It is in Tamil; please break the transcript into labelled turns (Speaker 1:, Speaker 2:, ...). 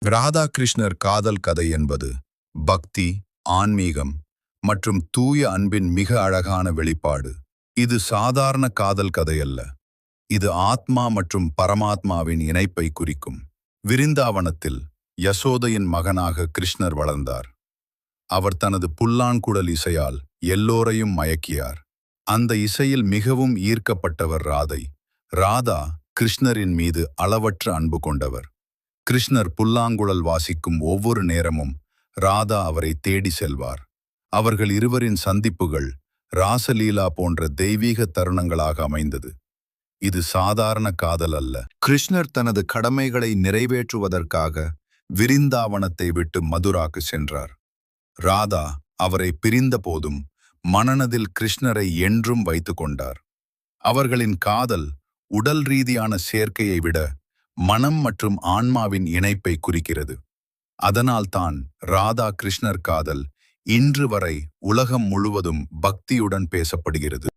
Speaker 1: ராதாகிருஷ்ணர் காதல் கதை என்பது பக்தி, ஆன்மீகம் மற்றும் தூய அன்பின் மிக அழகான வெளிப்பாடு. இது சாதாரண காதல் கதை அல்ல. இது ஆத்மா மற்றும் பரமாத்மாவின் இணைப்பை குறிக்கும். விருந்தாவனத்தில் யசோதையின் மகனாக கிருஷ்ணர் வளர்ந்தார். அவர் தனது புல்லாங்குழல் இசையால் எல்லோரையும் மயக்கியார். அந்த இசையில் மிகவும் ஈர்க்கப்பட்டவர் ராதை. ராதா கிருஷ்ணரின் மீது அளவற்ற அன்பு கொண்டவர். கிருஷ்ணர் புல்லாங்குழல் வாசிக்கும் ஒவ்வொரு நேரமும் ராதா அவரை தேடி செல்வார். அவர்கள் இருவரின் சந்திப்புகள் ராசலீலா போன்ற தெய்வீக தருணங்களாக அமைந்தது. இது சாதாரண காதல் அல்ல. கிருஷ்ணர் தனது கடமைகளை நிறைவேற்றுவதற்காக விருந்தாவனத்தை விட்டு மதுராக்கு சென்றார். ராதா அவரை பிரிந்த போதும் மனனதில் கிருஷ்ணரை என்றும் வைத்து கொண்டார். அவர்களின் காதல் உடல் ரீதியான சேர்க்கையை விட மனம் மற்றும் ஆன்மாவின் இணைப்பை குறிக்கிறது. அதனால்தான் ராதா கிருஷ்ணர் காதல் இன்று வரை உலகம் முழுவதும் பக்தியுடன் பேசப்படுகிறது.